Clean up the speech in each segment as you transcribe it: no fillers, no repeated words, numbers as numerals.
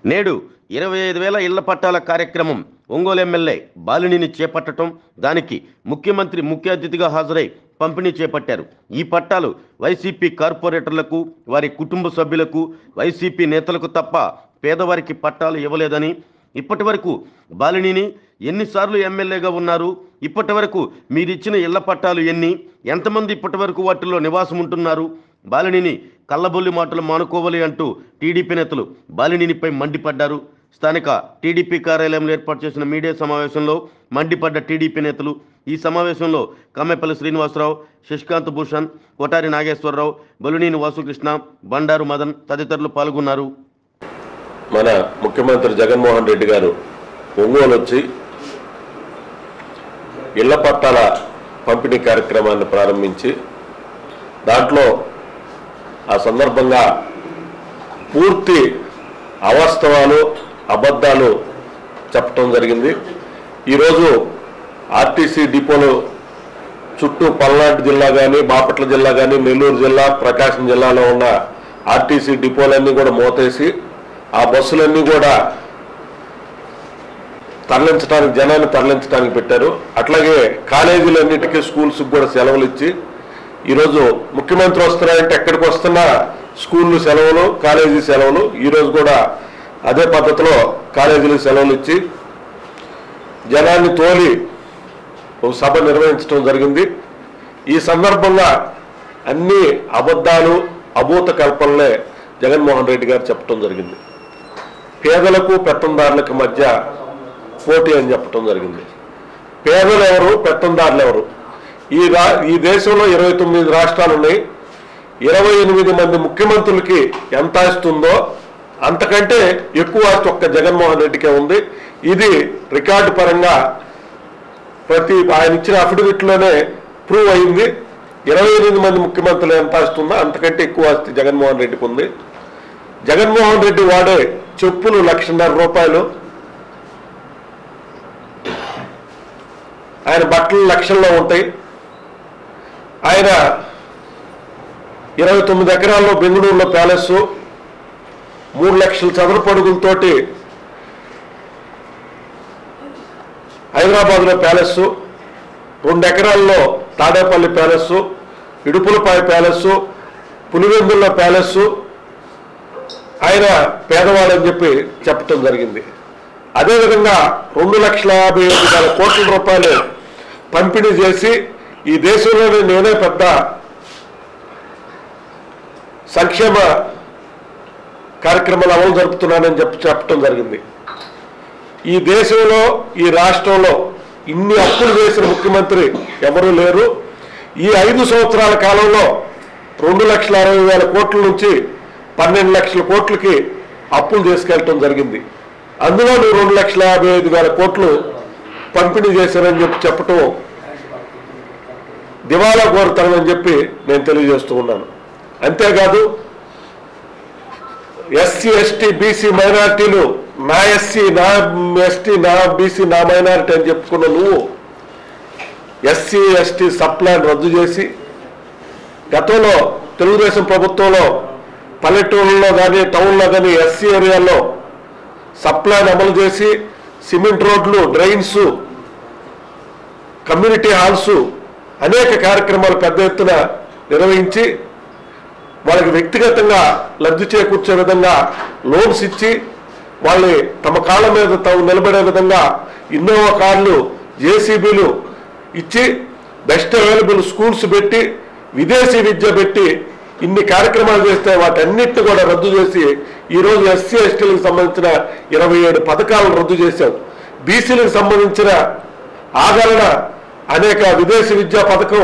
నేడు 25,000 ఇళ్ల పట్టాల కార్యక్రమం ఒంగోలు ఎమ్మెల్యే బాలినేని చేపట్టడం, దానికి ముఖ్యమంత్రి ముఖ్య అతిథిగా హాజరై పంపిణీ చేపట్టారు. ఈ పట్టాలు వైసీపీ కార్పొరేటర్లకు, వారి కుటుంబ సభ్యులకు, వైసీపీ నేతలకు తప్ప పేదవారికి పట్టాలు ఇవ్వలేదని, ఇప్పటి వరకు బాలినేని ఎన్నిసార్లు ఎమ్మెల్యేగా ఉన్నారు, ఇప్పటి వరకు మీరిచ్చిన ఇళ్ల పట్టాలు ఎన్ని, ఎంతమంది ఇప్పటి వరకు వాటిల్లో నివాసం ఉంటున్నారు, బాలినేని కళ్ళబొల్లి మాటలు మానుకోవాలి అంటూ టీడీపీ నేతలు బాలినేనిపై మండిపడ్డారు. స్థానిక టీడీపీ కార్యాలయంలో ఏర్పాటు చేసిన మీడియా సమావేశంలో మండిపడ్డ టీడీపీ నేతలు. ఈ సమావేశంలో కమ్మేపల్లి శ్రీనివాసరావు, శశికాంత్ భూషణ్, కొటారి నాగేశ్వరరావు, బొలినేని వాసుకృష్ణ, బండారు మదన్ తదితరులు పాల్గొన్నారు. మన ముఖ్యమంత్రి జగన్మోహన్ రెడ్డి గారు ఒంగోలు వచ్చి ఇళ్ల పట్టాల పంపిణీ కార్యక్రమాన్ని ప్రారంభించి దాంట్లో ఆ సందర్భంగా పూర్తి అవాస్తవాలు, అబద్ధాలు చెప్పడం జరిగింది. ఈరోజు ఆర్టీసీ డిపోలు చుట్టూ పల్నాడు జిల్లా కానీ, బాపట్ల జిల్లా కానీ, నెల్లూరు జిల్లా, ప్రకాశం జిల్లాలో ఉన్న ఆర్టీసీ డిపోలన్నీ కూడా మూతేసి ఆ బస్సులన్నీ కూడా తరలించడానికి, జనాన్ని తరలించడానికి పెట్టారు. అట్లాగే కాలేజీలన్నిటికీ, స్కూల్స్కి కూడా సెలవులు ఇచ్చి ఈరోజు ముఖ్యమంత్రి వస్తున్నారంటే ఎక్కడికి వస్తున్నా స్కూళ్ళు సెలవులు, కాలేజీ సెలవులు. ఈరోజు కూడా అదే పద్ధతిలో కాలేజీలకు సెలవులు ఇచ్చి జనాన్ని తోలి ఒక సభ నిర్వహించడం జరిగింది. ఈ సందర్భంగా అన్ని అబద్ధాలు, అభూత కల్పనలే జగన్మోహన్ రెడ్డి గారు చెప్పడం జరిగింది. పేదలకు పెత్తందారులకు మధ్య పోటీ అని చెప్పడం జరిగింది. పేదలు ఎవరు, పెత్తందారులు ఎవరు? ఈ దేశంలో 29 రాష్ట్రాలు ఉన్నాయి. 28 మంది ముఖ్యమంత్రులకి ఎంత ఇస్తుందో అంతకంటే ఎక్కువ ఆస్తి ఒక్క జగన్మోహన్ రెడ్డికే ఉంది. ఇది రికార్డు పరంగా ఆయన ఇచ్చిన అఫిడవిట్లోనే ప్రూవ్ అయింది. 28 మంది ముఖ్యమంత్రులు ఎంత ఇస్తుందో అంతకంటే ఎక్కువ ఆస్తి జగన్మోహన్ రెడ్డికి ఉంది. జగన్మోహన్ రెడ్డి వాడే చెప్పులు 1,50,000 రూపాయలు, ఆయన బట్టలు లక్షల్లో ఉంటాయి. ఆయన 29 ఎకరాల్లో బెంగళూరులో ప్యాలెస్, 3 లక్షల చదరపు అడుగులతోటి హైదరాబాద్లో ప్యాలెస్, 2 ఎకరాల్లో తాడేపల్లి ప్యాలెస్, ఇడుపులపాయ ప్యాలెస్, పులివెందుల్లో ప్యాలెస్. ఆయన పేదవాడని చెప్పి చెప్పడం జరిగింది. అదేవిధంగా 2,50,5,000 కోట్ల రూపాయలు పంపిణీ చేసి ఈ దేశంలోనే నేనే పెద్ద సంక్షేమ కార్యక్రమాలు అమలు జరుపుతున్నానని చెప్పడం జరిగింది. ఈ దేశంలో, ఈ రాష్ట్రంలో ఇన్ని అప్పులు చేసిన ముఖ్యమంత్రి ఎవరూ లేరు. ఈ 5 సంవత్సరాల కాలంలో 2,60,000 కోట్ల నుంచి 12 లక్షల కోట్లకి అప్పులు తీసుకెళ్ళటం జరిగింది. అందులో 2,55,000 కోట్లు పంపిణీ చేశారని చెప్పటం దివాలా కోరుతానని చెప్పి నేను తెలియజేస్తూ ఉన్నాను. అంతేకాదు ఎస్సీ, ఎస్టీ, బీసీ మైనారిటీలు, నా ఎస్సీ, నా ఎస్టీ, నా బీసీ, నా మైనారిటీ అని చెప్పుకున్న నువ్వు ఎస్సీ, ఎస్టీ సప్లాన్ రద్దు చేసి, గతంలో తెలుగుదేశం ప్రభుత్వంలో పల్లెటూళ్ళలో కానీ, టౌన్లో కానీ ఎస్సీ ఏరియాలో సప్లాన్ అమలు చేసి సిమెంట్ రోడ్లు, డ్రైన్స్, కమ్యూనిటీ హాల్స్ అనేక కార్యక్రమాలు పెద్ద ఎత్తున నిర్వహించి వాళ్ళకి వ్యక్తిగతంగా లబ్ధి చేకూర్చే విధంగా లోన్స్ ఇచ్చి వాళ్ళని తమ కాళ్ళ మీద తాము నిలబడే విధంగా ఇన్నోవా కార్లు, జేసీబీలు ఇచ్చి బెస్ట్ అవైలబుల్ స్కూల్స్ పెట్టి, విదేశీ విద్య పెట్టి ఇన్ని కార్యక్రమాలు చేస్తే వాటన్నిటిని కూడా రద్దు చేసి ఈరోజు ఎస్సీ, ఎస్టీలకు సంబంధించిన 27 పథకాలను రద్దు చేశాం. బీసీలకు సంబంధించిన ఆదరణ అనేక విదేశీ విద్యా పథకం,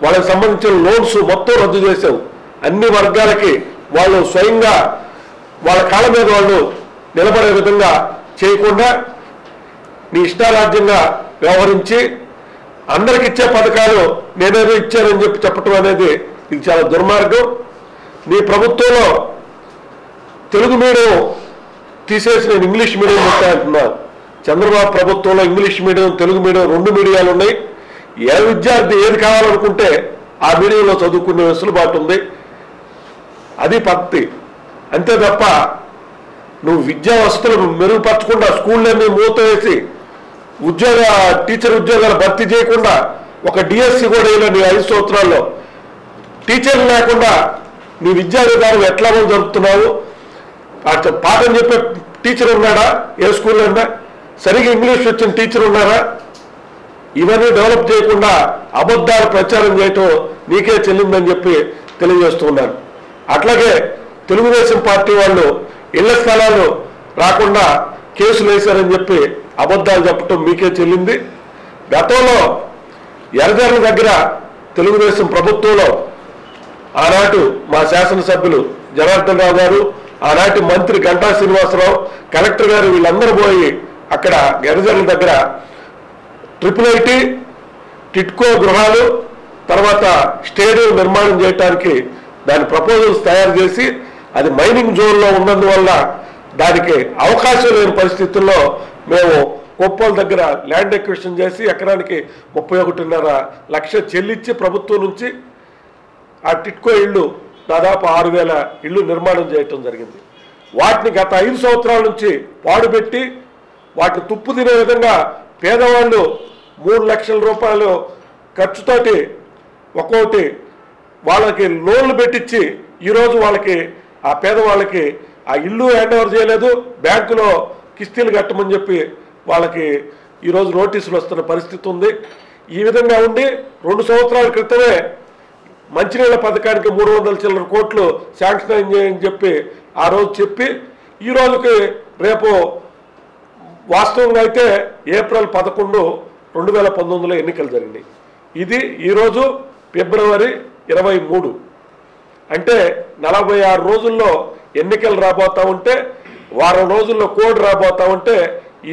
వాళ్ళకి సంబంధించిన లోన్స్ మొత్తం రద్దు చేశాం. అన్ని వర్గాలకి వాళ్ళు స్వయంగా వాళ్ళ కాళ్ళ మీద వాళ్ళు నిలబడే విధంగా చేయకుండా నీ ఇష్టారాజ్యంగా వ్యవహరించి అందరికి ఇచ్చే పథకాలు నేనేదో ఇచ్చానని చెప్పటం అనేది ఇది చాలా దుర్మార్గం. నీ ప్రభుత్వంలో తెలుగు మీడియం తీసేసి నేను ఇంగ్లీష్ మీడియం పెట్టానంటున్నాను. చంద్రబాబు ప్రభుత్వంలో ఇంగ్లీష్ మీడియం, తెలుగు మీడియం 2 మీడియాలు ఉన్నాయి. ఏ విద్యార్థి ఏది కావాలనుకుంటే ఆ మీడియంలో చదువుకునే వెసులుబాటు ఉంది. అది పద్ధతి. అంతే తప్ప నువ్వు విద్యా వసతులు మెరుగుపరచకుండా స్కూళ్ళన్నీ మూతవేసి టీచర్ ఉద్యోగాలు భర్తీ చేయకుండా ఒక డిఎస్సి కూడా ఇలా నీ 5 సంవత్సరాల్లో టీచర్లు లేకుండా నీ విద్యా విధానం ఎట్లా జరుపుతున్నావు? పాఠం చెప్పే టీచర్ ఉన్నాడా? ఏ స్కూల్లో ఉన్నా సరిగ్గా ఇంగ్లీష్ వచ్చిన టీచర్ ఉన్నారా? ఇవన్నీ డెవలప్ చేయకుండా అబద్ధాలు ప్రచారం చేయటం నీకే చెల్లిందని చెప్పి తెలియజేస్తున్నాను. అట్లాగే తెలుగుదేశం పార్టీ వాళ్ళు ఇళ్ల స్థలాలు రాకుండా కేసులు వేశారని చెప్పి అబద్ధాలు చెప్పటం మీకే చెల్లింది. గతంలో ఎర్రజర్ల దగ్గర తెలుగుదేశం ప్రభుత్వంలో ఆనాటి మా శాసనసభ్యులు జనార్దన్ రావు గారు, ఆనాటి మంత్రి గంటా శ్రీనివాసరావు, కలెక్టర్ గారు వీళ్ళందరూ పోయి అక్కడ ఎర్రజర్ల దగ్గర IIIT టిట్కో గృహాలు తర్వాత స్టేడియం నిర్మాణం చేయడానికి దాని ప్రపోజల్స్ తయారు చేసి అది మైనింగ్ జోన్లో ఉన్నందువల్ల దానికి అవకాశం లేని పరిస్థితుల్లో మేము కొప్పల దగ్గర ల్యాండ్ ఎక్విజిషన్ చేసి ఎకరానికి 31.5 లక్షలు చెల్లించి ప్రభుత్వం నుంచి ఆ టిట్కో ఇళ్ళు దాదాపు 6,000 ఇళ్ళు నిర్మాణం చేయటం జరిగింది. వాటిని గత 5 సంవత్సరాల నుంచి పాడుపెట్టి వాటిని తుప్పు తినే విధంగా పేదవాళ్ళు 3 లక్షల రూపాయలు ఖర్చుతోటి ఒక్కొక్కటి వాళ్ళకి లోన్లు పెట్టించి ఈరోజు వాళ్ళకి ఆ పేదవాళ్ళకి ఆ ఇల్లు హ్యాండ్ ఓవర్ చేయలేదు, బ్యాంకులో కిస్తీలు కట్టమని చెప్పి వాళ్ళకి ఈరోజు నోటీసులు వస్తున్న పరిస్థితి ఉంది. ఈ విధంగా ఉండి 2 సంవత్సరాల క్రితమే మంచినీళ్ళ పథకానికి 300 చిల్లర కోట్లు శాంక్షన్ అయ్యని చెప్పి ఆ రోజు చెప్పి ఈ రోజుకి రేపు వాస్తవంగా అయితే ఏప్రిల్ 11, 2019లో ఎన్నికలు జరిగినాయి. ఇది ఈరోజు ఫిబ్రవరి 23, అంటే 46 రోజుల్లో ఎన్నికలు రాబోతా ఉంటే, వారం రోజుల్లో కోడ్ రాబోతా ఉంటే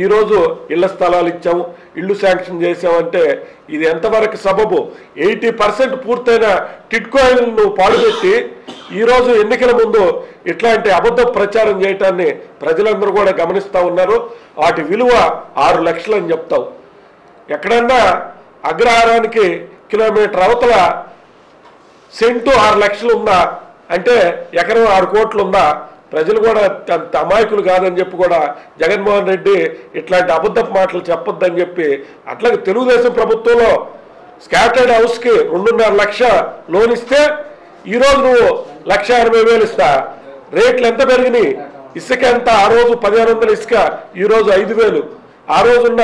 ఈరోజు ఇళ్ల స్థలాలు ఇచ్చాము, ఇళ్ళు శాంక్షన్ చేసామంటే ఇది ఎంతవరకు సబబు? 80% పూర్తయిన టిట్కో ఇళ్లను పాడుపెట్టి ఈరోజు ఎన్నికల ముందు ఇట్లాంటి అబద్ధ ప్రచారం చేయటాన్ని ప్రజలందరూ కూడా గమనిస్తూ ఉన్నారు. వాటి విలువ 6 లక్షలు అని చెప్తావు. ఎక్కడన్నా అగ్రహారానికి కిలోమీటర్ అవతల సెంటు 6 లక్షలు ఉందా అంటే ఎకరం 6 కోట్లు ఉందా? ప్రజలు కూడా అంత అమాయకులు కాదని చెప్పి కూడా జగన్మోహన్ రెడ్డి ఇట్లాంటి అబద్ధపు మాటలు చెప్పొద్దని చెప్పి అట్లాగే తెలుగుదేశం ప్రభుత్వంలో స్కాటర్డ్ హౌస్కి 2.5 లక్ష లోన్ ఇస్తే ఈరోజు నువ్వు 1,80,000 ఇస్తా. రేట్లు ఎంత పెరిగినాయి? ఇసుక ఎంత? ఆ రోజు 1,500 ఇసుక, ఈరోజు 5,000. ఆ రోజున్న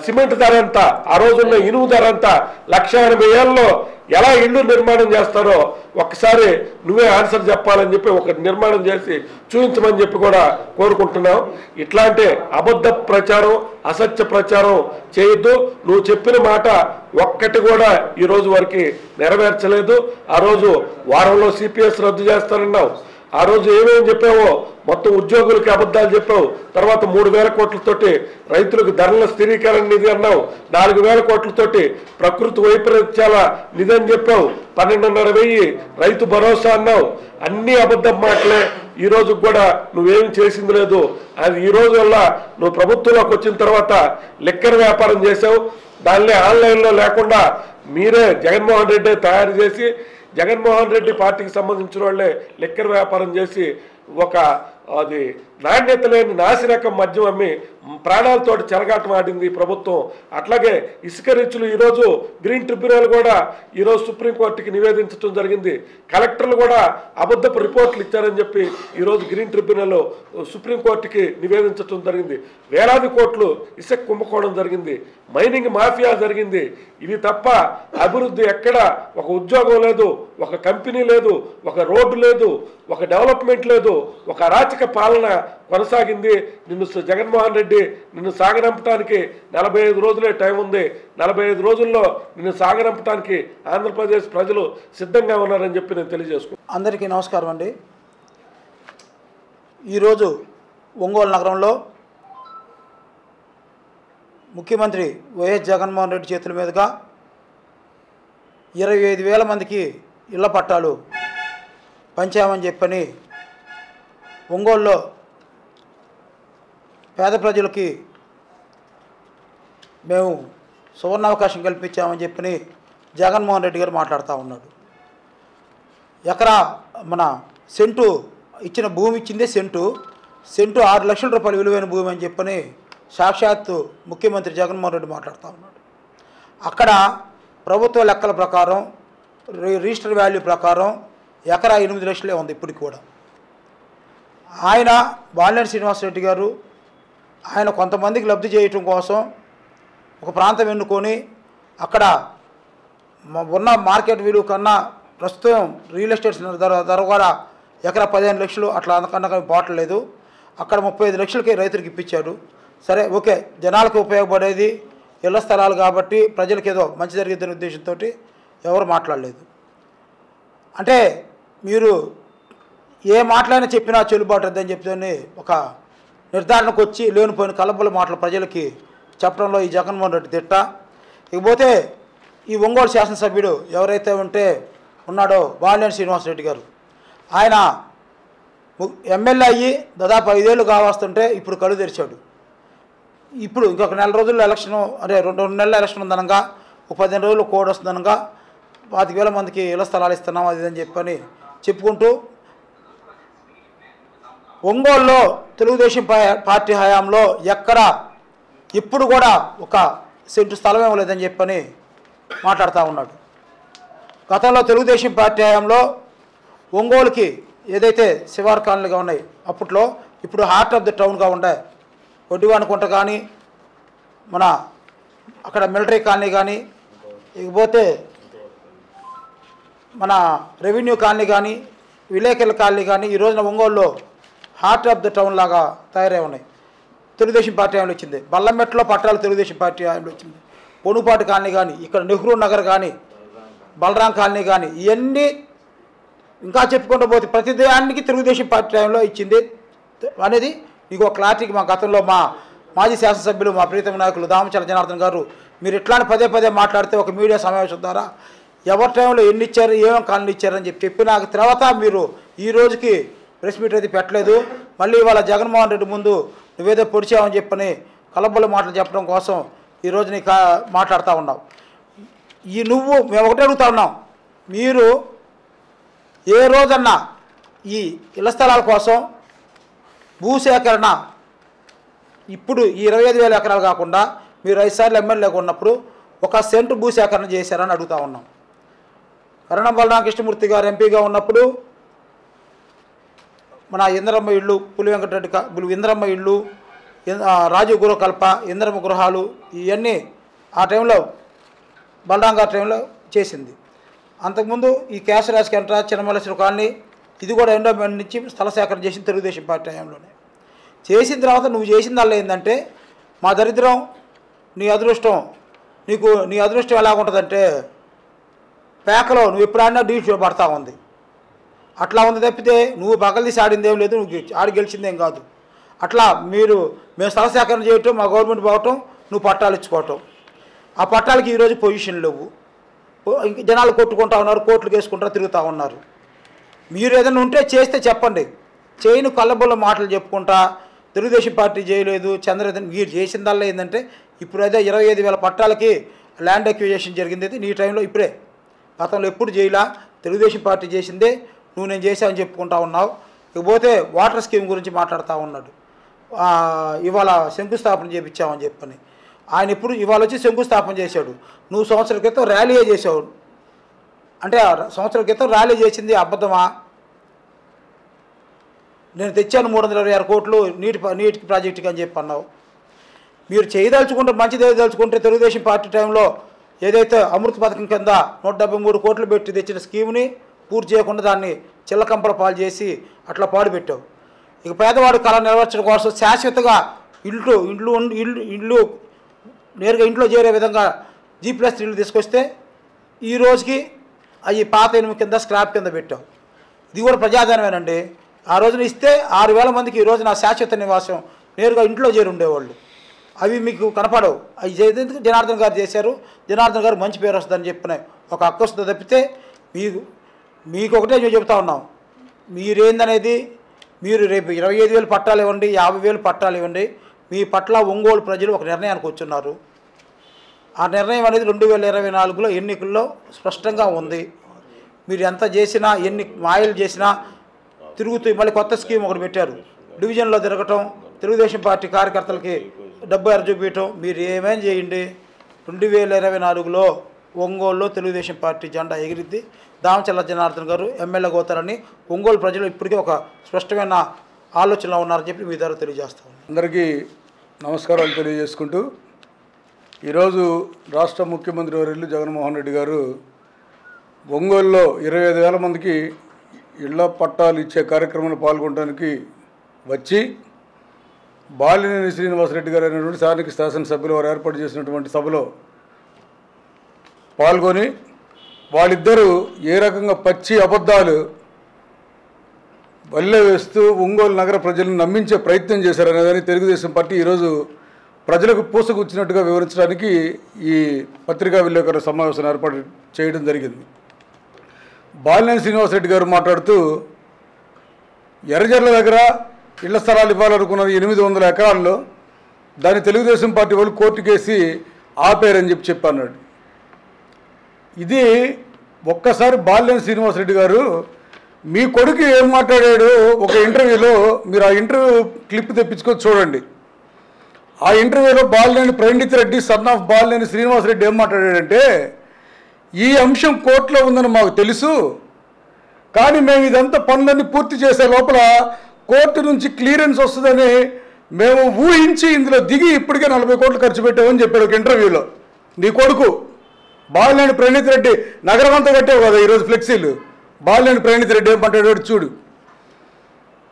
సిమెంట్ ధర ఎంత? ఆ రోజున్న ఇనుము ధర ఎంత? 1,80,000లో ఎలా ఇళ్ళు నిర్మాణం చేస్తారో ఒక్కసారి నువ్వే ఆన్సర్ చెప్పాలని చెప్పి ఒక నిర్మాణం చేసి చూపించమని చెప్పి కూడా కోరుకుంటున్నావు. ఇట్లాంటి అబద్ధ ప్రచారం, అసత్య ప్రచారం చేయొద్దు. నువ్వు చెప్పిన మాట ఒక్కటి కూడా ఈరోజు వరకు నెరవేర్చలేదు. ఆ రోజు వారంలో సిపిఎస్ రద్దు చేస్తానన్నావు. ఆ రోజు ఏమేమి చెప్పావో మొత్తం ఉద్యోగులకి అబద్ధాలు చెప్పావు. తర్వాత 3,000 కోట్లతోటి రైతులకు ధరల స్థిరీకరణ నిధి అన్నావు. 4,000 కోట్లతోటి ప్రకృతి వైపరీత్యాల నిధి అని చెప్పావు. 12,500 రైతు భరోసా అన్నావు. అన్ని అబద్ధం మాటలే. ఈ రోజు కూడా నువ్వేమి చేసింది లేదు. అది ఈ రోజు వల్ల నువ్వు ప్రభుత్వంలోకి వచ్చిన తర్వాత లిక్కర్ వ్యాపారం చేసావు. దానిలో ఆన్లైన్లో లేకుండా మీరే జగన్మోహన్ రెడ్డి తయారు చేసి జగన్మోహన్ రెడ్డి పార్టీకి సంబంధించిన వాళ్ళే లిక్కర్ వ్యాపారం చేసి ఒక అది నాణ్యత లేని నాసిరకం మద్యం అమ్మి ప్రాణాలతో చెలగాటం ఆడింది ప్రభుత్వం. అట్లాగే ఇసుక రీచ్లు ఈరోజు గ్రీన్ ట్రిబ్యునల్ కూడా ఈరోజు సుప్రీంకోర్టుకి నివేదించడం జరిగింది. కలెక్టర్లు కూడా అబద్ధపు రిపోర్ట్లు ఇచ్చారని చెప్పి ఈరోజు గ్రీన్ ట్రిబ్యునల్ సుప్రీంకోర్టుకి నివేదించడం జరిగింది. వేలాది కోట్లు ఇసుక కుంభకోణం జరిగింది, మైనింగ్ మాఫియా జరిగింది. ఇవి తప్ప అభివృద్ధి ఎక్కడ ఒక ఉద్యోగం లేదు, ఒక కంపెనీ లేదు, ఒక రోడ్డు లేదు, ఒక డెవలప్మెంట్ లేదు, ఒక అరాచక పాలన కొనసాగింది. నిన్ను జగన్మోహన్ రెడ్డి నిన్ను సాగనంపడానికి 45 రోజులే టైం ఉంది. 45 రోజుల్లో నిన్ను సాగనంపడానికి ఆంధ్రప్రదేశ్ ప్రజలు సిద్ధంగా ఉన్నారని చెప్పి నేను తెలియజేసుకున్నాను. అందరికీ నమస్కారం అండి. ఈరోజు ఒంగోలు నగరంలో ముఖ్యమంత్రి వైఎస్ జగన్మోహన్ రెడ్డి చేతుల మీదుగా 25,000 మందికి ఇళ్ల పట్టాలు పంచామని చెప్పని ఒంగోలులో పేద ప్రజలకి మేము సువర్ణావకాశం కల్పించామని చెప్పని జగన్మోహన్ రెడ్డి గారు మాట్లాడుతూ ఉన్నాడు. ఎకరా మన సెంటు ఇచ్చిన భూమి ఇచ్చిందే సెంటు, సెంటు 6 లక్షల రూపాయలు విలువైన భూమి అని చెప్పని సాక్షాత్తు ముఖ్యమంత్రి జగన్మోహన్ రెడ్డి మాట్లాడుతూ ఉన్నాడు. అక్కడ ప్రభుత్వ లెక్కల ప్రకారం రిజిస్టర్ వాల్యూ ప్రకారం ఎకరా 8 లక్షలే ఉంది ఇప్పటికి కూడా. ఆయన బాలినేని శ్రీనివాసరెడ్డి గారు ఆయన కొంతమందికి లబ్ధి చేయటం కోసం ఒక ప్రాంతం ఎన్నుకొని అక్కడ ఉన్న మార్కెట్ విలువ కన్నా ప్రస్తుతం రియల్ ఎస్టేట్ ధర కూడా ఎకరా 15 లక్షలు అట్లా అంతకన్నా పోవట్లేదు. అక్కడ 35 లక్షలకి రైతులకు ఇప్పించాడు. సరే ఓకే, జనాలకు ఉపయోగపడేది ఇళ్ల స్థలాలు కాబట్టి ప్రజలకు ఏదో మంచి జరిగిద్దనే ఉద్దేశంతో ఎవరు మాట్లాడలేదు. అంటే మీరు ఏ మాటలైనా చెప్పినా చెల్లుబాటు వద్దని చెప్తే ఒక నిర్ధారణకు వచ్చి లేనిపోయిన కలబుల మాటలు ప్రజలకి చెప్పడంలో ఈ జగన్మోహన్ రెడ్డి తిట్ట. ఇకపోతే ఈ ఒంగోలు శాసనసభ్యుడు ఎవరైతే ఉన్నాడో బాలినేని శ్రీనివాసరెడ్డి గారు, ఆయన ఎమ్మెల్యే అయ్యి దాదాపు 5 ఏళ్ళు కావస్తుంటే ఇప్పుడు కళ్ళు తెరిచాడు. ఇప్పుడు ఇంకొక 4 రోజుల్లో ఎలక్షను, అంటే 2 నెలల ఎలక్షన్ ఉందనగా ఒక 15 రోజులు కోడ్ వస్తుందనగా 25,000 మందికి ఇళ్ల స్థలాలు ఇస్తున్నాం అది అని చెప్పని చెప్పుకుంటూ ఒంగోలులో తెలుగుదేశం పార్టీ హయాంలో ఎక్కడ ఇప్పుడు కూడా ఒక సెంటు స్థలం ఇవ్వలేదని చెప్పని మాట్లాడుతూ ఉన్నాడు. గతంలో తెలుగుదేశం పార్టీ హయాంలో ఒంగోలుకి ఏదైతే శివారు కాలనీలుగా ఉన్నాయి అప్పట్లో, ఇప్పుడు హార్ట్ ఆఫ్ ది టౌన్గా ఉండే ఒడ్డివానుకుంట కానీ మన అక్కడ మిలిటరీ కాలనీ కానీ, ఇకపోతే మన రెవెన్యూ కాలనీ కానీ, విలేకరుల కాలనీ కానీ ఈ రోజున ఒంగోలులో హార్ట్ ఆఫ్ ది టౌన్ లాగా తయారై ఉన్నాయి. తెలుగుదేశం పార్టీ హామీలు వచ్చింది. బల్లమెట్లో పట్టాలు తెలుగుదేశం పార్టీ హామీలు వచ్చింది. పొనుపాటు కాలనీ కానీ, ఇక్కడ నెహ్రూ నగర్ కానీ, బలరాం కాలనీ కానీ, ఇవన్నీ ఇంకా చెప్పుకుంటూ పోతే ప్రతిదానికి తెలుగుదేశం పార్టీ టైంలో ఇచ్చింది అనేది మీకు ఒక క్లారిటీకి మా గతంలో మా మాజీ శాసనసభ్యులు మా ప్రీతమ నాయకులు దామచల జనార్దన్ గారు మీరు ఇట్లాంటి పదే మాట్లాడితే ఒక మీడియా సమావేశం ద్వారా ఎవరి టైంలో ఎన్ని ఇచ్చారు, ఏమేమి కాలనీ ఇచ్చారని చెప్పిన తర్వాత మీరు ఈ రోజుకి ప్రెస్ మీట్ అయితే పెట్టలేదు. మళ్ళీ ఇవాళ జగన్మోహన్ రెడ్డి ముందు నువ్వేదో పొడిచావని చెప్పని కలబుల మాటలు చెప్పడం కోసం ఈరోజు నీకు మాట్లాడుతూ ఉన్నావు. మేము ఒకటే అడుగుతా ఉన్నాం, మీరు ఏ రోజన్నా ఈ ఇళ్ల స్థలాల కోసం భూసేకరణ ఇప్పుడు ఈ 25,000 ఎకరాలు కాకుండా మీరు 5 సార్లు ఎమ్మెల్యేగా ఉన్నప్పుడు 1 సెంటు భూసేకరణ చేశారని అడుగుతూ ఉన్నాం. కరణం బలరామకృష్ణమూర్తి గారు ఎంపీగా ఉన్నప్పుడు మన ఇంద్రమ్మ ఇళ్ళు, పులి వెంకటరెడ్డి ఇంద్రమ్మ ఇళ్ళు, రాజీవ్ గృహకల్ప, ఇంద్రమ్మ గృహాలు ఇవన్నీ ఆ టైంలో బలరాం గారి టైంలో చేసింది. అంతకుముందు ఈ కేశరాజ్ కంట్రా, చిన్నమల్లేశ్వర కాలనీ ఇది కూడా ఎండోమెంట్ నుంచి స్థల సేకరణ చేసిన తెలుగుదేశం పార్టీ హయాంలోనే చేసిన తర్వాత నువ్వు చేసిందల్లా ఏంటంటే మా దరిద్రం నీ అదృష్టం, నీ అదృష్టం ఎలా ఉంటుందంటే పేకలో నువ్వు ఎప్పుడైనా డీషో పడతా ఉంది అట్లా ఉంది తప్పితే నువ్వు పగలు తీసి ఆడిందేం లేదు, నువ్వు ఆడి గెలిచిందేం కాదు. అట్లా మేము స్థల సేకరణ చేయటం, మా గవర్నమెంట్ పోవటం, నువ్వు పట్టాలు ఇచ్చుకోవటం, ఆ పట్టాలకి ఈరోజు పొజిషన్ లేవు. జనాలు కొట్టుకుంటా ఉన్నారు, కోట్లు వేసుకుంటా తిరుగుతూ ఉన్నారు. మీరు ఏదైనా ఉంటే చేస్తే చెప్పండి. చేయను కళ్ళబుల్ల మాటలు చెప్పుకుంటా తెలుగుదేశం పార్టీ చేయలేదు, చంద్రబాబు మీరు చేసిందల్లా ఏంటంటే ఇప్పుడు అయితే 25,000 పట్టాలకి ల్యాండ్ అక్విజిషన్ జరిగింది. నీ టైంలో ఇప్పుడే, గతంలో ఎప్పుడు చేయలా, తెలుగుదేశం పార్టీ చేసిందే, నేను చేశానని చెప్పుకుంటా ఉన్నావు. ఇకపోతే వాటర్ స్కీమ్ గురించి మాట్లాడుతూ ఉన్నాడు. ఇవాళ శంకుస్థాపన చేయించామని చెప్పని ఆయన ఇప్పుడు ఇవాళ వచ్చి శంకుస్థాపన చేశాడు. నువ్వు సంవత్సరాల క్రితం ర్యాలీ చేసావు అంటే సంవత్సరాల క్రితం ర్యాలీ చేసింది అబద్ధమా? నేను తెచ్చాను 326 కోట్లు నీటి ప్రాజెక్టుకి అని చెప్పి అన్నావు. మీరు చేయదలుచుకుంటే మంచిది దలుచుకుంటే తెలుగుదేశం పార్టీ టైంలో ఏదైతే అమృత పథకం కింద 173 కోట్లు పెట్టి తెచ్చిన స్కీమ్ని పూర్తి చేయకుండా దాన్ని చిల్లకంపల పాలు చేసి అట్లా పాడుపెట్టావు. ఇక పేదవాడి కళ నెరవేర్చడం కోసం శాశ్వతంగా ఇల్లు నేరుగా ఇంట్లో చేరే విధంగా G+ ఇల్లు తీసుకొస్తే ఈ రోజుకి అవి పాత ఎనుము కింద స్క్రాప్ కింద పెట్టావు. ఇది కూడా ప్రజాధనమేనండి. ఆ రోజున ఇస్తే 6,000 మందికి ఈ రోజున శాశ్వత నివాసం నేరుగా ఇంట్లో చేరి ఉండేవాళ్ళు. అవి మీకు కనపడవు. అవి చేసేందుకు జనార్దన్ గారు చేశారు. జనార్దన్ గారు మంచి పేరు వస్తుందని చెప్పిన ఒక హక్కు వస్తుంది తప్పితే మీకు ఒకటే మేము చెబుతా ఉన్నాం, మీరేందనేది మీరు రేపు 25,000 పట్టాలు ఇవ్వండి, 50,000 పట్టాలు ఇవ్వండి, మీ పట్ల ఒంగోలు ప్రజలు ఒక నిర్ణయానికి వచ్చున్నారు. ఆ నిర్ణయం అనేది 2024లో ఎన్నికల్లో స్పష్టంగా ఉంది. మీరు ఎంత చేసినా, ఎన్ని మాయలు చేసినా తిరుగుతూ మళ్ళీ కొత్త స్కీమ్ ఒకటి పెట్టారు. డివిజన్లో తిరగటం, తెలుగుదేశం పార్టీ కార్యకర్తలకి డబ్బు ఎరచూపించటం, మీరు ఏమేం చేయండి 2024లో ఒంగోలులో తెలుగుదేశం పార్టీ జెండా ఎగిరిద్ది. దామచల్ల జనార్దన్ గారు ఎమ్మెల్యేగా అవుతారని ఒంగోలు ప్రజలు ఇప్పటికే ఒక స్పష్టమైన ఆలోచనలో ఉన్నారని చెప్పి మీ ద్వారా తెలియజేస్తాం. అందరికీ నమస్కారాలు తెలియజేసుకుంటూ, ఈరోజు రాష్ట్ర ముఖ్యమంత్రి వర్యులు జగన్మోహన్ రెడ్డి గారు ఒంగోలులో 25,000 మందికి ఇళ్ల పట్టాలు ఇచ్చే కార్యక్రమంలో పాల్గొనడానికి వచ్చి బాలినేని శ్రీనివాసరెడ్డి గారు అనేటువంటి స్థానిక శాసనసభ్యులు వారు ఏర్పాటు చేసినటువంటి సభలో పాల్గొని వాళ్ళిద్దరూ ఏ రకంగా పచ్చి అబద్ధాలు వల్లె వేస్తూ ఒంగోలు నగర ప్రజలను నమ్మించే ప్రయత్నం చేశారనేదని తెలుగుదేశం పార్టీ ఈరోజు ప్రజలకు పూసగుచ్చినట్టుగా వివరించడానికి ఈ పత్రికా విలేకరుల సమావేశం ఏర్పాటు చేయడం జరిగింది. బాలినేని శ్రీనివాసరెడ్డి గారు మాట్లాడుతూ ఎర్రజర్ల దగ్గర ఇళ్ల స్థలాలు ఇవ్వాలనుకున్నది 800 ఎకరాల్లో దాన్ని తెలుగుదేశం పార్టీ వాళ్ళు కోర్టుకేసి ఆపేరని చెప్పన్నాడు. ఇది ఒక్కసారి బాలినేని శ్రీనివాసరెడ్డి గారు మీ కొడుకు ఏం మాట్లాడాడు ఒక ఇంటర్వ్యూలో, మీరు ఆ ఇంటర్వ్యూ క్లిప్ తెప్పించుకొని చూడండి. ఆ ఇంటర్వ్యూలో బాలినేని ప్రణీత్ రెడ్డి సన్ ఆఫ్ బాలినేని శ్రీనివాసరెడ్డి ఏం మాట్లాడాడంటే, ఈ అంశం కోర్టులో ఉందని మాకు తెలుసు, కానీ మేము ఇదంతా పనులన్నీ పూర్తి చేసే లోపల కోర్టు నుంచి క్లియరెన్స్ వస్తుందని మేము ఊహించి ఇందులో దిగి ఇప్పటికే 40 కోట్లు ఖర్చు పెట్టామని చెప్పాడు ఒక ఇంటర్వ్యూలో. నీ కొడుకు బాలినేని ప్రణీత్ రెడ్డి నగరం అంతా కట్టావు కదా ఈరోజు ఫ్లెక్సీలు. బాలినేని ప్రణీత్ రెడ్డి ఏం మాట్లాడాడు చూడు.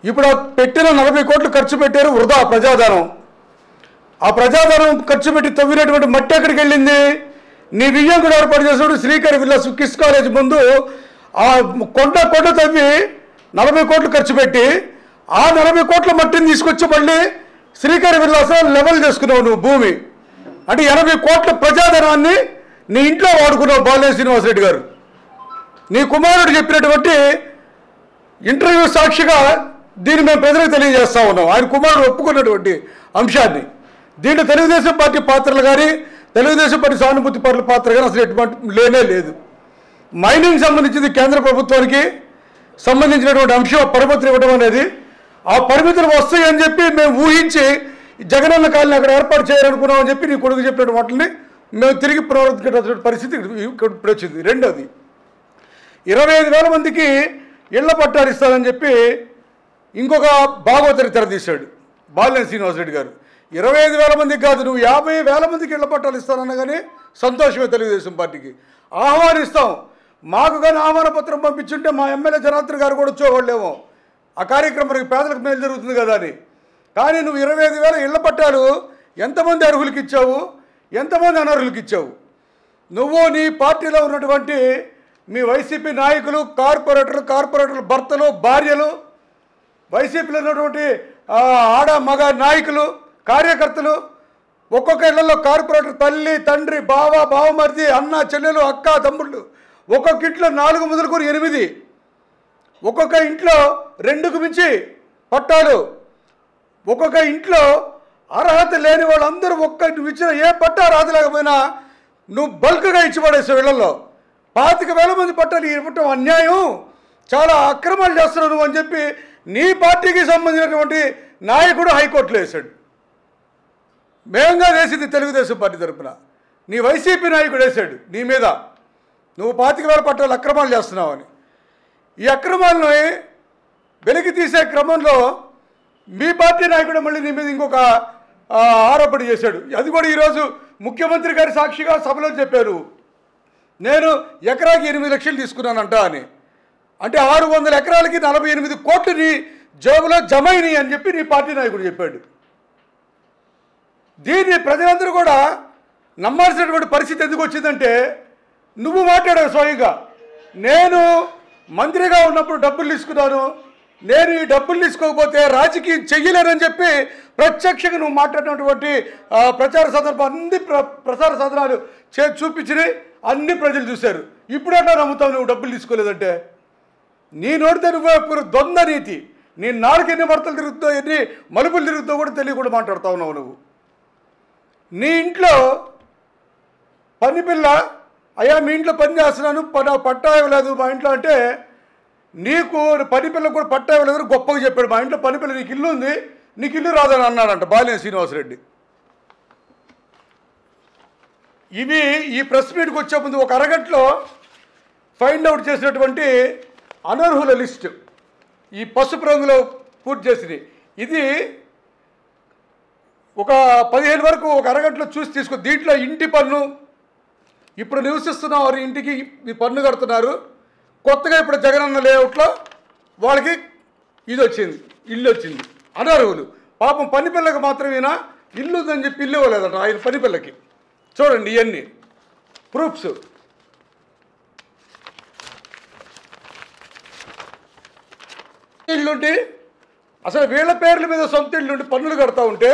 ఇప్పుడు పెట్టిన 40 కోట్లు ఖర్చు పెట్టారు, వృధా ప్రజాధనం. ఆ ప్రజాధనం ఖర్చు పెట్టి తవ్వినటువంటి మట్టి ఎక్కడికి వెళ్ళింది? నీ వియ్యం కూడా ఏర్పాటు చేసాడు శ్రీకరి విల్లాస్ కిస్ కాలేజ్ ముందు ఆ కొండ తవ్వి 40 కోట్లు ఖర్చు పెట్టి ఆ 40 కోట్ల మట్టిని తీసుకొచ్చి మళ్ళీ శ్రీకరి విల్లాస లెవెల్ చేసుకున్నావు నువ్వు భూమి. అంటే 80 కోట్ల ప్రజాధనాన్ని నీ ఇంట్లో వాడుకున్నావు బాలినేని శ్రీనివాసరెడ్డి గారు. నీ కుమారుడు చెప్పినటువంటి ఇంటర్వ్యూ సాక్షిగా దీన్ని మేము ప్రజలకు తెలియజేస్తా ఉన్నాం. ఆయన కుమారుడు ఒప్పుకున్నటువంటి అంశాన్ని. దీంట్లో తెలుగుదేశం పార్టీ పాత్రలు కానీ తెలుగుదేశం పార్టీ సానుభూతి పరుల పాత్ర కానీ అసలు ఎటువంటి లేనే లేదు. మైనింగ్ సంబంధించింది కేంద్ర ప్రభుత్వానికి సంబంధించినటువంటి అంశం పరిమితులు ఇవ్వడం అనేది, ఆ పరిమితులు వస్తాయని చెప్పి మేము ఊహించి జగనన్న కాలనీ అక్కడ ఏర్పాటు చేయాలనుకున్నామని చెప్పి నీ కొడుకు చెప్పిన వాటిని మేము తిరిగి పునరుద్ధరించిన పరిస్థితి ఇప్పుడు వచ్చింది. రెండోది 25,000 మందికి ఇళ్ల పట్టాలు ఇస్తారని చెప్పి ఇంకొక భాగవతని తెరదీశాడు బాలినేని శ్రీనివాసరెడ్డి గారు. 25,000 మందికి కాదు, నువ్వు 50,000 మందికి ఇళ్ల పట్టాలు ఇస్తానన్నా కానీ సంతోషమే తెలుగుదేశం పార్టీకి. ఆహ్వానిస్తాం. మాకు కానీ ఆహ్వాన పత్రం పంపించుంటే మా ఎమ్మెల్యే జనార్దన్ గారు కూడా వచ్చేవాళ్ళేమో. ఆ కార్యక్రమానికి పేదలకు మేలు జరుగుతుంది కదా అని. కానీ నువ్వు 25,000 ఇళ్ల పట్టాలు ఎంతమంది అర్హులకి ఇచ్చావు, ఎంతమంది అనర్హులకి ఇచ్చావు? నువ్వు నీ పార్టీలో ఉన్నటువంటి మీ వైసీపీ నాయకులు, కార్పొరేటర్ల భర్తలు, భార్యలు, వైసీపీలో ఉన్నటువంటి ఆడ మగ నాయకులు, కార్యకర్తలు, ఒక్కొక్క ఇళ్లలో కార్పొరేటర్ తల్లి, తండ్రి, బావమరిది, అన్న, చెల్లెలు, అక్క, తమ్ముళ్ళు, ఒక్కొక్క ఇంట్లో 4 మొదలుకొని 8, ఒక్కొక్క ఇంట్లో 2కు మించి పట్టాలు, ఒక్కొక్క ఇంట్లో అర్హత లేని వాళ్ళందరూ నువ్వు ఇచ్చిన ఏ పట్టా అర్హత లేకపోయినా నువ్వు బల్క్గా ఇచ్చి పడేసావు. ఇళ్లలో 25,000 మంది పట్టాలు ఇవ్వటం అన్యాయం, చాలా అక్రమాలు చేస్తున్నావు నువ్వు అని చెప్పి నీ పార్టీకి సంబంధించినటువంటి నాయకుడు హైకోర్టులో వేశాడు. మేంగా వేసింది తెలుగుదేశం పార్టీ తరఫున, నీ వైసీపీ నాయకుడు వేశాడు నీ మీద, నువ్వు 25,000 పట్టాలు అక్రమాలు చేస్తున్నావని. ఈ అక్రమాలను వెలికి తీసే క్రమంలో మీ పార్టీ నాయకుడు మళ్ళీ నీ మీద ఇంకొక ఆరోపణ చేశాడు. అది కూడా ఈరోజు ముఖ్యమంత్రి గారి సాక్షిగా సభలో చెప్పారు, నేను ఎకరాకి 8 లక్షలు తీసుకున్నానంట అని. అంటే 600 ఎకరాలకి 48 కోట్లు నీ జేబులో జమ అయినాయి అని చెప్పి నీ పార్టీ నాయకుడు చెప్పాడు. దీన్ని ప్రజలందరూ కూడా నమ్మాల్సినటువంటి పరిస్థితి ఎందుకు వచ్చిందంటే, నువ్వు మాట్లాడావు స్వయంగా, నేను మంత్రిగా ఉన్నప్పుడు డబ్బులు తీసుకున్నాను, నేను ఈ డబ్బులు తీసుకోకపోతే రాజకీయం చెయ్యలేనని చెప్పి ప్రత్యక్షంగా నువ్వు మాట్లాడినటువంటి ప్రచార సందర్భం అన్ని ప్రసార సాధనాలు చూపించినాయి, అన్ని ప్రజలు చూశారు. ఇప్పుడన్నా నమ్ముతావు నువ్వు డబ్బులు తీసుకోలేదంటే? నీ నోటితో నువ్వు దొంగ నీతి, నీ నాలుగు ఎన్ని మడతలు తిరుగుతావు, ఎన్ని మలుపులు తిరుగుతావు కూడా తెలియకుండా మాట్లాడుతూ ఉన్నావు నువ్వు. నీ ఇంట్లో పని పిల్ల, అయ్యా మీ ఇంట్లో పని చేస్తున్నాను, పట్టా ఇవ్వలేదు మా ఇంట్లో అంటే నీకు పని పిల్లలకు కూడా పట్టా ఇవ్వలేదు గొప్పగా చెప్పాడు. మా ఇంట్లో పని పిల్ల నీకు ఇల్లు ఉంది, నీకు ఇల్లు రాదని అన్నాడంట బాలినేని శ్రీనివాసరెడ్డి. ఇవి ఈ ప్రెస్ మీట్కి వచ్చే ముందు ఒక అరగంటలో ఫైండ్ అవుట్ చేసినటువంటి అనర్హుల లిస్టు ఈ పసుపు రంగులో పూర్తి చేసింది. ఇది ఒక 15 వరకు ఒక అరగంటలో చూసి తీసుకో. దీంట్లో ఇంటి పన్ను, ఇప్పుడు నివసిస్తున్న వారి ఇంటికి ఈ పన్ను కడుతున్నారు. కొత్తగా ఇప్పుడు జగనన్న లేఅవుట్లో వాళ్ళకి ఇది వచ్చింది, ఇల్లు వచ్చింది. అనర్హులు పాపం పని పిల్లకి మాత్రమేనా ఇల్లు ఉందని చెప్పి ఇల్లు ఇవ్వలేదట ఆయన పని పిల్లకి. చూడండి ఇవన్నీ ప్రూఫ్స్. ఇల్లుండి అసలు వీళ్ళ పేర్ల మీద సొంత ఇల్లుండి పన్నులు కడతా ఉంటే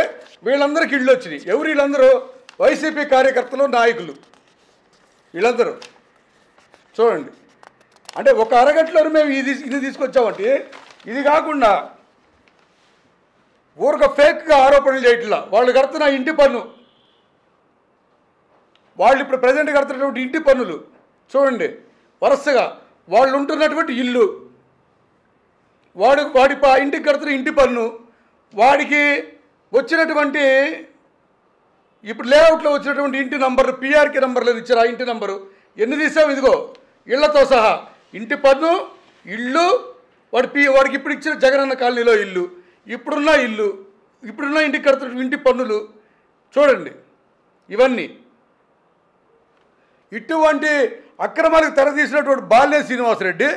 వీళ్ళందరికీ ఇళ్ళు వచ్చినాయి. ఎవరు వీళ్ళందరూ? వైసీపీ కార్యకర్తలు, నాయకులు, వీళ్ళందరూ. చూడండి అంటే ఒక అరగంటలో మేము ఇది తీసుకొచ్చామంటే ఇది కాకుండా ఊరక ఫేక్గా ఆరోపణలు చేయట్లా. వాళ్ళు కడుతున్న ఇంటి పన్ను, వాళ్ళు ఇప్పుడు ప్రజెంట్ కడుతున్నటువంటి ఇంటి పన్నులు చూడండి వరుసగా. వాళ్ళు ఉంటున్నటువంటి ఇల్లు, వాడి ఇంటికి కడుతున్న ఇంటి పన్ను, వాడికి వచ్చినటువంటి ఇప్పుడు లేఅవుట్లో వచ్చినటువంటి ఇంటి నంబర్లు, పిఆర్కి నంబర్లు ఇచ్చారు. ఆ ఇంటి నంబరు ఎన్ని తీసావు? ఇదిగో ఇళ్లతో సహా ఇంటి పన్ను, ఇల్లు, వాడికి ఇప్పుడు ఇచ్చిన జగనన్న కాలనీలో ఇల్లు, ఇప్పుడున్న ఇల్లు, ఇప్పుడున్న ఇంటికి కడుతున్న ఇంటి పన్నులు చూడండి. ఇవన్నీ ఇటువంటి అక్రమాలకు తెరదీసినటువంటి బాలినేని శ్రీనివాసరెడ్డి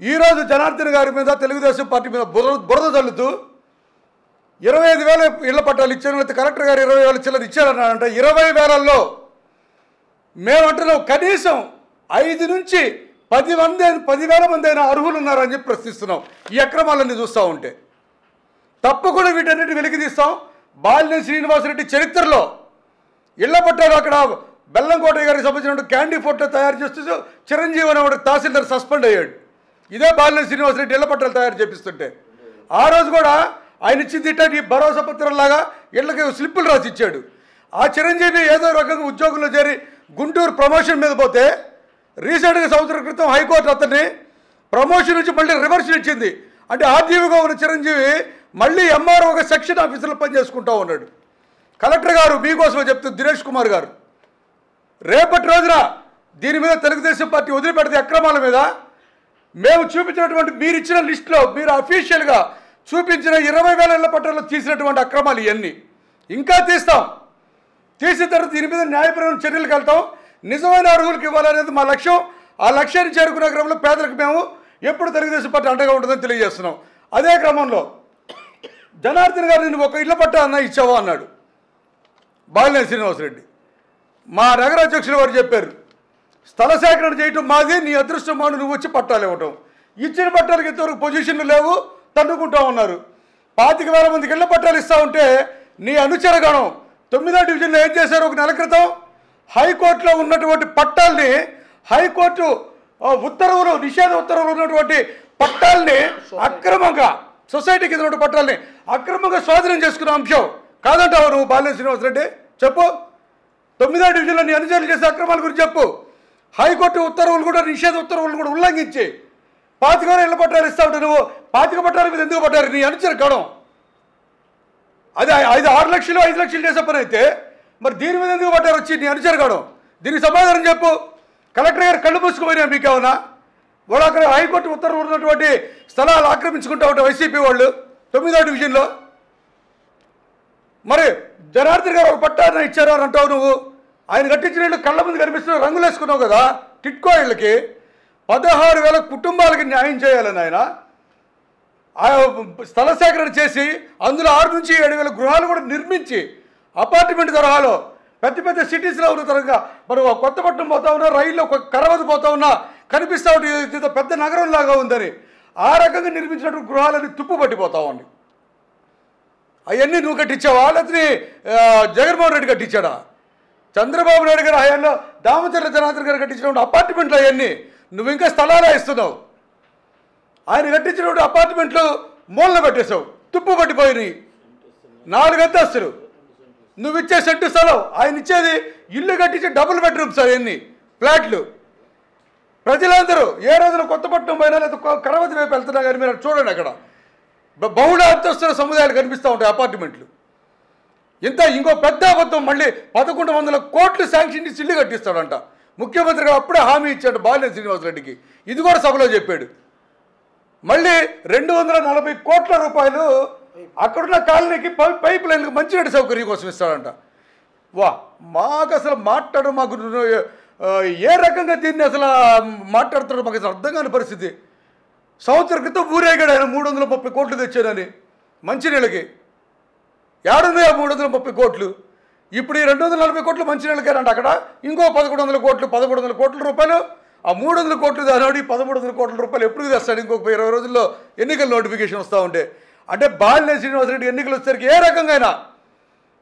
ఈరోజు జనార్దన్ గారి మీద, తెలుగుదేశం పార్టీ మీద బురద చల్లుతూ 25,000 ఇళ్ల పట్టాలు ఇచ్చారు, లేకపోతే కలెక్టర్ గారు 20,000 చిల్లర ఇచ్చారన్నారంట. 20,000లో మేమంటున్నాం కనీసం 5 నుంచి 10,000 మంది అయినా అర్హులు ఉన్నారని చెప్పి ప్రశ్నిస్తున్నాం. ఈ అక్రమాలన్నీ చూస్తూ ఉంటే తప్పకుండా వీటన్నిటి వెలికి తీస్తాం. బాలినేని శ్రీనివాసరెడ్డి చరిత్రలో ఇళ్ల పట్టాలు అక్కడ బెల్లంకోట గారికి సంబంధించిన క్యాండీ ఫోటో తయారు చేస్తూ చిరంజీవి అనేవాడు తహసీల్దార్ సస్పెండ్ అయ్యాడు. ఇదే బాలినేని శ్రీనివాసరెడ్డి ఇళ్ల పట్టాలు తయారు చేపిస్తుంటే ఆ రోజు కూడా ఆయన ఇచ్చింది ఈ భరోసా పత్రంలాగా ఇళ్లకి స్లిప్పులు రాసి ఇచ్చాడు. ఆ చిరంజీవి ఏదో రకంగా ఉద్యోగంలో చేరి గుంటూరు ప్రమోషన్ మీద పోతే రీసెంట్గా సంవత్సరం క్రితం హైకోర్టు అతన్ని ప్రమోషన్ నుంచి మళ్ళీ రివర్షన్ ఇచ్చింది. అంటే ఆర్డీఓగా ఉన్న చిరంజీవి మళ్ళీ ఎంఆర్ఓగా సెక్షన్ ఆఫీసర్లో పనిచేసుకుంటూ ఉన్నాడు. కలెక్టర్ గారు మీకోసమే చెప్తుంది దినేష్ కుమార్ గారు, రేపటి రోజున దీని మీద తెలుగుదేశం పార్టీ వదిలిపెడితే అక్రమాల మీద మేము చూపించినటువంటి మీరు ఇచ్చిన లిస్టులో మీరు అఫీషియల్గా చూపించిన 20,000 ఇళ్ల పట్టాల్లో తీసినటువంటి అక్రమాలు ఇవన్నీ ఇంకా తీస్తాం. తీసిన తర్వాత దీని మీద న్యాయపరమైన చర్యలకు వెళ్తాం. నిజమైన అర్హులకు ఇవ్వాలనేది మా లక్ష్యం. ఆ లక్ష్యాన్ని చేరుకునే క్రమంలో పేదలకు మేము ఎప్పుడు తెలుగుదేశం పార్టీ అండగా ఉంటుందని తెలియజేస్తున్నాం. అదే క్రమంలో జనార్దన్ గారు నేను ఒక ఇళ్ల పట్టా అన్న ఇచ్చావా అన్నాడు బాలినేని శ్రీనివాసరెడ్డి. మా నగర అధ్యక్షులు వారు చెప్పారు, స్థల సేకరణ చేయటం మాది, నీ అదృష్టం మాను, నువ్వు వచ్చి పట్టాలు ఇవ్వటం. ఇచ్చిన పట్టాలకు ఇంతవరకు పొజిషన్లు లేవు, తన్నుకుంటా ఉన్నారు. 25,000 మందికి ఇళ్ల పట్టాలు ఇస్తూ ఉంటే నీ అనుచరగణం 9వ డివిజన్లో ఏం చేశారు? ఒక నెల క్రితం హైకోర్టులో ఉన్నటువంటి పట్టాలని, హైకోర్టు ఉత్తర్వులు, నిషేధ ఉత్తర్వులు ఉన్నటువంటి పట్టాలని అక్రమంగా, సొసైటీ కింద ఉన్న పట్టాలని అక్రమంగా స్వాధీనం చేసుకున్న అంశం కాదంటావు నువ్వు బాలినేని శ్రీనివాసరెడ్డి? చెప్పు. 9వ డివిజన్లో నీ అనుచరులు చేసే అక్రమాల గురించి చెప్పు. హైకోర్టు ఉత్తర్వులు కూడా, నిషేధ ఉత్తర్వులు కూడా ఉల్లంఘించి 25,000 ఇళ్ల పట్టాలు ఇస్తా ఉంటే నువ్వు 25 పట్టాల మీద ఎందుకు పట్టారు? నీ అనుచర గణం అది 6 లక్షలు 5 లక్షలు చేసే పని అయితే మరి దీని మీద ఎందుకు పట్టారు వచ్చి నీ అనుచర గణం? దీనికి సమాధానం చెప్పు. కలెక్టర్ గారు కళ్ళు మూసుకుపోయినా మీకేమన్నా? వాళ్ళు అక్కడ హైకోర్టు ఉత్తర్వులు ఉన్నటువంటి స్థలాలు ఆక్రమించుకుంటా ఉంటారు వైసీపీ వాళ్ళు 9వ డివిజన్లో. మరి జనార్దన్ గారు ఒక పట్టాన్ని ఇచ్చారు అని అంటావు నువ్వు. ఆయన కట్టించిన ఇళ్ళు కళ్ళ ముందు కనిపిస్తున్న రంగులు వేసుకున్నావు కదా టిట్కో ఇళ్ళకి. 16,000 కుటుంబాలకి న్యాయం చేయాలని ఆయన స్థల సేకరణ చేసి అందులో 6 నుంచి 7,000 గృహాలు కూడా నిర్మించి అపార్ట్మెంట్ తరహాలో పెద్ద పెద్ద సిటీస్లో ఉన్న తరంగా మనం కొత్తపట్నం పోతా ఉన్నా, రైల్లో కరవదు పోతా ఉన్నా కనిపిస్తూ ఉంటుంది పెద్ద నగరం లాగా ఉందని ఆ రకంగా నిర్మించినటువంటి గృహాలని తుప్పు పట్టిపోతా ఉంది. అవన్నీ నువ్వు కట్టించావా? లేకపోతే జగన్మోహన్ రెడ్డి కట్టించాడా? చంద్రబాబు నాయుడు గారు హయాంలో దామచర్ల జనార్దన్ గారు కట్టించినటువంటి అపార్ట్మెంట్లు అవన్నీ నువ్వు ఇంకా స్థలాలు ఇస్తున్నావు. ఆయన కట్టించినటువంటి అపార్ట్మెంట్లు మూలన పెట్టేశావు, తుప్పు పట్టిపోయినాయి. 4 అంతస్తులు నువ్వు ఇచ్చే సెంటు స్థలం, ఆయన ఇచ్చేది ఇల్లు కట్టించే డబుల్ బెడ్రూమ్స్ అవన్నీ ఫ్లాట్లు. ప్రజలందరూ ఏ రోజున కొత్తపట్నం పైన లేదా కరవతి వైపు వెళ్తున్నా కానీ మీరు చూడండి, అక్కడ బహుళ అంతస్తుల సముదాయాలు కనిపిస్తూ ఉంటాయి, అపార్ట్మెంట్లు. ఇంకో పెద్ద అబద్ధం, మళ్ళీ 1100 కోట్లు శాంక్షన్ ఇచ్చి ఇల్లు కట్టిస్తాడంట. ముఖ్యమంత్రిగా అప్పుడే హామీ ఇచ్చాడు బాలినేని శ్రీనివాసరెడ్డికి, ఇది కూడా సభలో చెప్పాడు. మళ్ళీ 240 కోట్ల రూపాయలు అక్కడున్న కాలనీకి పైప్ లైన్కి మంచినీటి సౌకర్యం కోసం ఇస్తాడంట. వా, మాకు అసలు మాకు ఏ రకంగా దీన్ని అసలు మాట్లాడుతాడో మాకు అసలు అర్థం కాని పరిస్థితి. సంవత్సరం క్రితం ఊరేగాడు ఆయన 330 కోట్లు తెచ్చానని మంచినీళ్ళకి. ఏడున్నాయా 330 కోట్లు? ఇప్పుడు ఈ 240 కోట్లు మంచినీళ్ళకేనంట. అక్కడ ఇంకో 1100 కోట్ల రూపాయలు, ఆ 300 కోట్లు దాని 1300 కోట్ల రూపాయలు ఎప్పుడు తెస్తాడు? ఇంకొక 20 రోజుల్లో ఎన్నికల నోటిఫికేషన్ వస్తూ ఉంటే. అంటే బాలినేని శ్రీనివాసరెడ్డి ఎన్నికలు వచ్చేసరికి ఏ రకంగా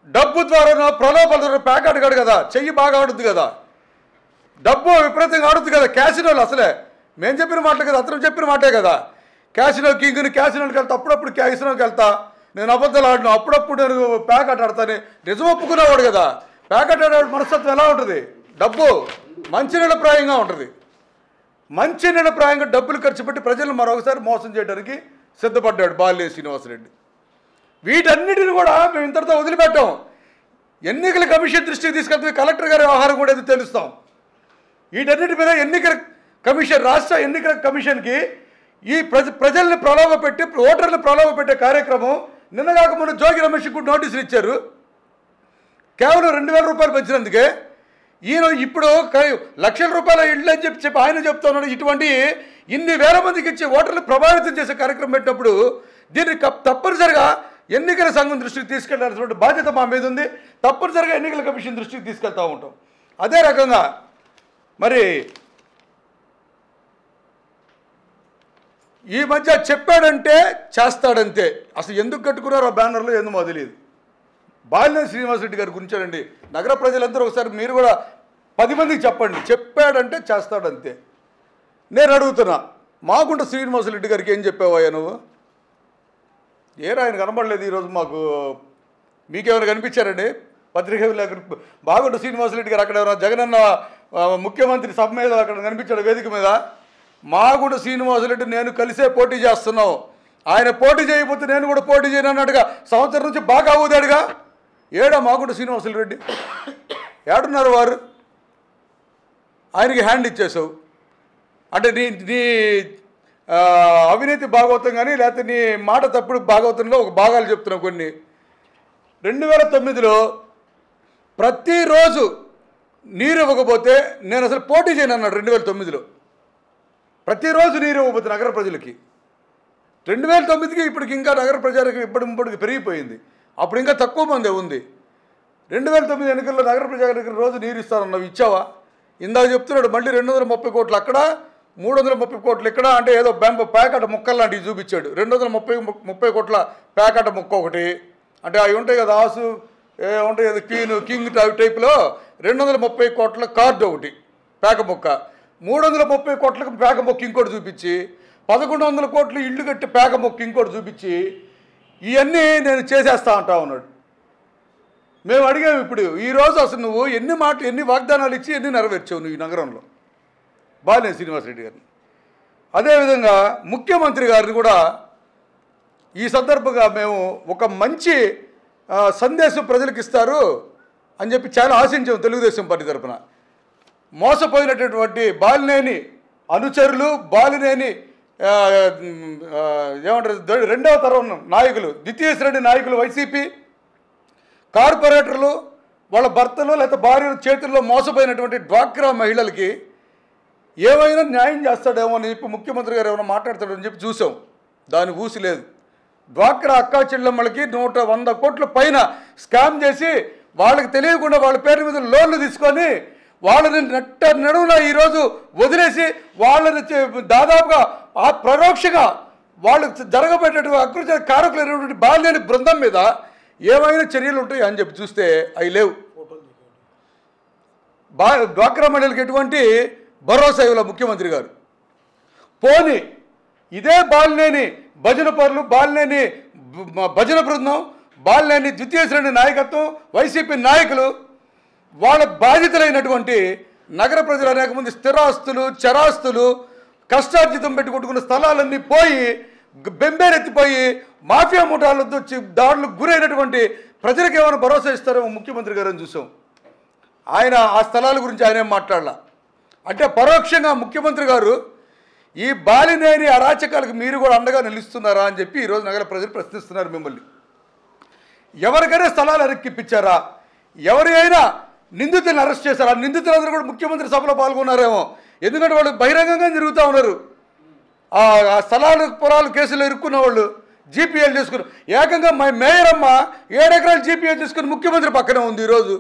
డబ్బు ద్వారా ప్రలోభాల ద్వారా ప్యాకెట్ కాడు కదా, చెయ్యి బాగా ఆడుద్ది కదా, డబ్బు విపరీతంగా ఆడుద్ది కదా. క్యాసినోలు అసలే మేము చెప్పిన మాటలు కదా, అతను చెప్పిన మాటే కదా. క్యాసినో కింగ్ని క్యాసినోకి వెళ్తా, అప్పుడప్పుడు క్యాసినోకి వెళ్తా, నేను అబద్ధాలు ఆడినా, అప్పుడప్పుడు నేను ప్యాకెట్ ఆడతాను, నిజం ఒప్పుకునేవాడు కదా. ప్యాకెట్ ఆడేవాడు మనస్తత్వం ఎలా ఉంటుంది? డబ్బు మంచినీళ్ళ ప్రాయంగా ఉంటుంది. మంచినీళ్ళ ప్రాయంగా డబ్బులు ఖర్చు పెట్టి ప్రజలను మరొకసారి మోసం చేయడానికి సిద్ధపడ్డాడు బాలినేని శ్రీనివాసరెడ్డి. వీటన్నిటిని కూడా మేము ఇంతటితో వదిలిపెట్టాం. ఎన్నికల కమిషన్ దృష్టికి తీసుకెళ్తే కలెక్టర్ గారి వ్యవహారం కూడా ఏదో తెలుస్తాం. వీటన్నిటి మీద ఎన్నికల కమిషన్, రాష్ట్ర ఎన్నికల కమిషన్కి ఈ ప్రజల్ని ప్రలోభ పెట్టి ఓటర్లను ప్రలోభ పెట్టే కార్యక్రమం నిన్నగాక మొన్న జోగి రమేష్ కూడా నోటీసులు ఇచ్చారు. కేవలం 2000 రూపాయలు పెంచినందుకే. ఈయన ఇప్పుడు లక్షల రూపాయల ఇళ్ళు అని చెప్పి ఆయన చెప్తున్నాడు. ఇటువంటి ఇన్ని వేల మందికి ఇచ్చి ఓటర్లు ప్రభావితం చేసే కార్యక్రమం పెట్టినప్పుడు దీన్ని తప్పనిసరిగా ఎన్నికల సంఘం దృష్టికి తీసుకెళ్లాల్సినటువంటి బాధ్యత మా మీద ఉంది. తప్పనిసరిగా ఎన్నికల కమిషన్ దృష్టికి తీసుకెళ్తూ ఉంటాం. అదే రకంగా మరి ఈ మధ్య చెప్పాడంటే చేస్తాడంతే. అసలు ఎందుకు కట్టుకున్నారో ఆ బ్యానర్లో ఎందుమో తెలియదు. బాలినేని శ్రీనివాసరెడ్డి గారి గురించాడండి. నగర ప్రజలందరూ ఒకసారి మీరు కూడా 10 మందికి చెప్పండి, చెప్పాడంటే చేస్తాడంతే. నేను అడుగుతున్నా, మాగుంట శ్రీనివాసరెడ్డి గారికి ఏం చెప్పావయ్యా నువ్వు? ఆయన కనబడలేదు ఈరోజు మాకు. మీకేమైనా కనిపించారండి పత్రిక విలేకరు? మాగుంట శ్రీనివాసరెడ్డి గారు అక్కడ ఏమైనా జగనన్న ముఖ్యమంత్రి సభ మీద అక్కడ కనిపించాడు వేదిక మీద? మాగుంట శ్రీనివాసరెడ్డి నేను కలిసే పోటీ చేస్తున్నాం, ఆయన పోటీ చేయకపోతే నేను కూడా పోటీ చేయను అన్నట్టుగా సంవత్సరం నుంచి బాగా ఊదాడుగా. ఏడా మాగుంట శ్రీనివాసరెడ్డి? ఏడున్నారు వారు? ఆయనకి హ్యాండ్ ఇచ్చేసావు అంటే నీ అవినీతి భాగవతం కానీ లేకపోతే నీ మాట తప్పుడు భాగవతంలో ఒక భాగాలు చెప్తున్నావు కొన్ని. 2009లో ప్రతిరోజు నీరు ఇవ్వకపోతే నేను అసలు పోటీ చేయను అన్నాడు. 2009లో ప్రతిరోజు నీరు ఇవ్వకపోతే నగర ప్రజలకి. 2009కి ఇప్పటికి ఇంకా నగర ప్రజలకు ఇప్పటికి పెరిగిపోయింది. అప్పుడు ఇంకా తక్కువ మందే ఉంది. 2009 ఎన్నికల్లో నగర ప్రజలకు రోజు నీరు ఇస్తానన్నావు, ఇచ్చావా? ఇందాక చెప్తున్నాడు మళ్ళీ 230 కోట్లు అక్కడ, 330 కోట్లు ఇక్కడ. అంటే ఏదో ప్యాకెట్ ముక్కలు లాంటివి చూపించాడు. 230 కోట్ల ప్యాకెట్ ముక్క ఒకటి, అంటే అవి ఉంటాయి కదా ఆసు ఉంటాయి కదా కింగ్ టైప్లో. 230 కోట్ల కార్డు ఒకటి పేక ముక్క, 330 కోట్లకు పేక మొక్క ఇంకోటి చూపించి, 1100 కోట్లు ఇళ్ళు కట్టి పేక మొక్క ఇంకోటి చూపించి, ఇవన్నీ నేను చేసేస్తా అంటా ఉన్నాడు. మేము అడిగాము ఇప్పుడు ఈరోజు అసలు నువ్వు ఎన్ని వాగ్దానాలు ఇచ్చి ఎన్ని నెరవేర్చావు నువ్వు ఈ నగరంలో? బాలినేని శ్రీనివాసరెడ్డి గారిని. అదేవిధంగా ముఖ్యమంత్రి గారిని కూడా ఈ సందర్భంగా మేము ఒక మంచి సందేశం ప్రజలకు ఇస్తారు అని చెప్పి చాలా ఆశించాము తెలుగుదేశం పార్టీ తరఫున. మోసపోయినటువంటి బాలినేని అనుచరులు, బాలినేని ఏమంటారు రెండవ తరం నాయకులు, ద్వితీయ శ్రేణి నాయకులు, వైసీపీ కార్పొరేటర్లు, వాళ్ళ భర్తలు లేకపోతే భార్యల చేతుల్లో మోసపోయినటువంటి డ్వాక్రా మహిళలకి ఏమైనా న్యాయం చేస్తాడేమో అని చెప్పి ముఖ్యమంత్రి గారు ఏమైనా మాట్లాడతాడని చెప్పి చూసాం. దాని ఊసి లేదు. డ్వాక్రా అక్కా చెల్లెమ్మలకి 100 కోట్ల పైన స్కామ్ చేసి వాళ్ళకి తెలియకుండా వాళ్ళ పేరు మీద లోన్లు తీసుకొని వాళ్ళని నడువున ఈరోజు వదిలేసి వాళ్ళని దాదాపుగా ఆ పరోక్షంగా వాళ్ళకి జరగబెట్టేటువంటి అకృత్య కారకులైనటువంటి బాలినేని బృందం మీద ఏమైనా చర్యలు ఉంటాయి అని చెప్పి చూస్తే అవి లేవు. డ్వాక్రా మహిళలకు ఎటువంటి భరోసా ఇవ్వలే ముఖ్యమంత్రి గారు. పోని ఇదే బాలినేని భజన పరులు, బాలినేని భజన బృందం, బాలినేని ద్వితీయ శ్రేణి నాయకత్వం, వైసీపీ నాయకులు వాళ్ళ బాధితులైనటువంటి నగర ప్రజలు అనేక మంది స్థిరాస్తులు చరాస్తులు కష్టార్జితం పెట్టి కొట్టుకున్న స్థలాలన్నీ పోయి బెంబేరెత్తిపోయి మాఫియా ముఠాలతో వచ్చి దాడులకు గురైనటువంటి ప్రజలకు ఏమైనా భరోసా ఇస్తారేమో ముఖ్యమంత్రి గారు అని చూసాం. ఆయన ఆ స్థలాల గురించి ఆయనేం మాట్లాడాల. అంటే పరోక్షంగా ముఖ్యమంత్రి గారు ఈ బాలినేని అరాచకాలకు మీరు కూడా అండగా నిలుస్తున్నారా అని చెప్పి ఈరోజు నగర ప్రజలు ప్రశ్నిస్తున్నారు మిమ్మల్ని. ఎవరికైనా స్థలాలు అరెక్కిప్పించారా? ఎవరైనా నిందితులను అరెస్ట్ చేశారా? నిందితులందరూ కూడా ముఖ్యమంత్రి సభలో పాల్గొన్నారేమో. ఎందుకంటే వాళ్ళు బహిరంగంగా తిరుగుతూ ఉన్నారు. ఆ స్థలాలు పొలాలు కేసులు ఇరుక్కున్న వాళ్ళు జీపీఎల్ చేసుకుని ఏకంగా మేయర్ అమ్మ 7 ఎకరాలు జీపీఎల్ చేసుకుని ముఖ్యమంత్రి పక్కనే ఉంది ఈరోజు.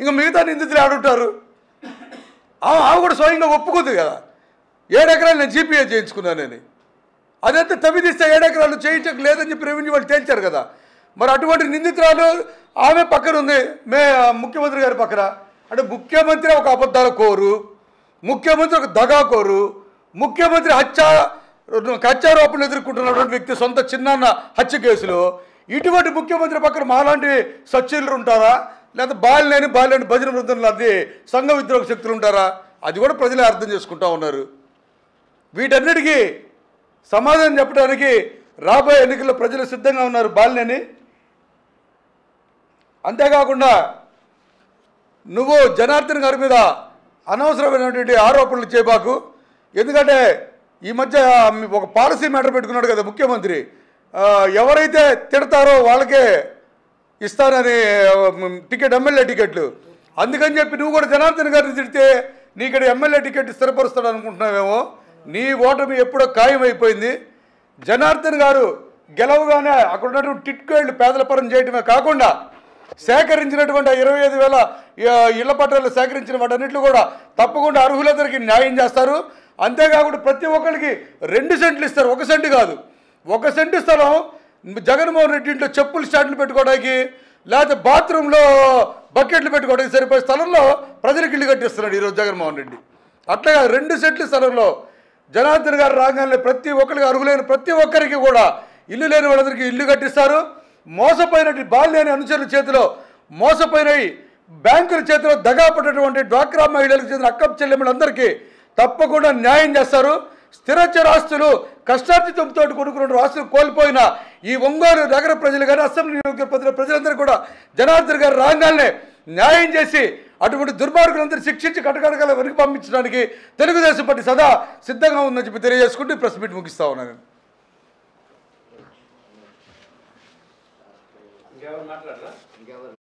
ఇంకా మిగతా నిందితులు ఆడుంటారు. ఆమె కూడా స్వయంగా ఒప్పుకుంది కదా 7 ఎకరాలు నేను జీపీఎల్ చేయించుకున్నానని. అదంతా తవ్విదిస్తే 7 ఎకరాలు చేయించక లేదని చెప్పి రెవెన్యూ వాళ్ళు తేల్చారు కదా. మరి అటువంటి నిందితురాలు ఆమె పక్కన ఉంది ముఖ్యమంత్రి గారి పక్కన. అంటే ముఖ్యమంత్రి ఒక అబద్ధాల కోరు, ముఖ్యమంత్రి ఒక దగాకోరు, ముఖ్యమంత్రి హత్యారోపణలు ఎదుర్కొంటున్నటువంటి వ్యక్తి సొంత చిన్నాన్న హత్య కేసులో ఇటువంటి ముఖ్యమంత్రి పక్కన మాలాంటి సచ్చీలు ఉంటారా? లేదా బాలినేని భజన బృందం లాంటి సంఘ విద్రోహ శక్తులు ఉంటారా? అది కూడా ప్రజలే అర్థం చేసుకుంటూ ఉన్నారు. వీటన్నిటికీ సమాధానం చెప్పడానికి రాబోయే ఎన్నికల్లో ప్రజలు సిద్ధంగా ఉన్నారు. బాలినేని అంతేకాకుండా నువ్వు జనార్దన్ గారి మీద అనవసరమైనటువంటి ఆరోపణలు చేయబాకు. ఎందుకంటే ఈ మధ్య ఒక పాలసీ మ్యాటర్ పెట్టుకున్నాడు కదా ముఖ్యమంత్రి, ఎవరైతే తిడతారో వాళ్ళకే ఇస్తానని టికెట్, ఎమ్మెల్యే టికెట్లు. అందుకని చెప్పి నువ్వు కూడా జనార్దన్ గారిని తిడితే నీకు ఎమ్మెల్యే టికెట్ స్థిరపరుస్తాడు అనుకుంటున్నావేమో. నీ ఓటమి ఎప్పుడో ఖాయమైపోయింది. జనార్దన్ గారు గెలవగానే అక్కడ ఉన్నటువంటి టిట్కోళ్ళు పేదల పరం చేయటమే కాకుండా సేకరించినటువంటి 25,000 ఇళ్ల పట్టాలు సేకరించిన వాటన్నిటిలో కూడా తప్పకుండా అర్హులందరికీ న్యాయం చేస్తారు. అంతేకాకుండా ప్రతి ఒక్కరికి 2 సెంట్లు ఇస్తారు, 1 సెంటు కాదు. 1 సెంటు స్థలం జగన్మోహన్ రెడ్డి ఇంట్లో చెప్పులు స్టాండ్లు పెట్టుకోవడానికి లేకపోతే బాత్రూంలో బకెట్లు పెట్టుకోవడానికి సరిపోయే స్థలంలో ప్రజలకు ఇల్లు కట్టిస్తున్నాడు ఈరోజు జగన్మోహన్ రెడ్డి. అట్లాగా 2 సెంట్ల స్థలంలో జనార్దన్ గారు రాగానే ప్రతి ఒక్కరికి అర్హులైన ప్రతి ఒక్కరికి కూడా ఇల్లు లేని వాళ్ళందరికీ ఇల్లు కట్టిస్తారు. మోసపోయినటువంటి బాలినేని అనుచరుల చేతిలో మోసపోయిన బ్యాంకుల చేతిలో దగాపడినటువంటి డ్వాక్రా మహిళలకు చెందిన అక్కపు చెల్లెమ్మలందరికీ తప్పకుండా న్యాయం చేస్తారు. స్థిరచరాస్తులు కష్టార్జితంతో కొనుక్కున్న ఆస్తులు కోల్పోయిన ఈ ఒంగోలు నగర ప్రజలు కానీ అసెంబ్లీ ప్రజలందరూ కూడా జనార్దన్ గారు రాగానే న్యాయం చేసి అటువంటి దుర్మార్గులందరూ శిక్షించి కటకటకాల వెనక్కి పంపించడానికి తెలుగుదేశం పార్టీ సదా సిద్ధంగా ఉందని చెప్పి తెలియజేసుకుంటూ ప్రెస్ మీట్ ముగిస్తా ఉన్నాను. ఇంకెవరు మాట్లాడరా?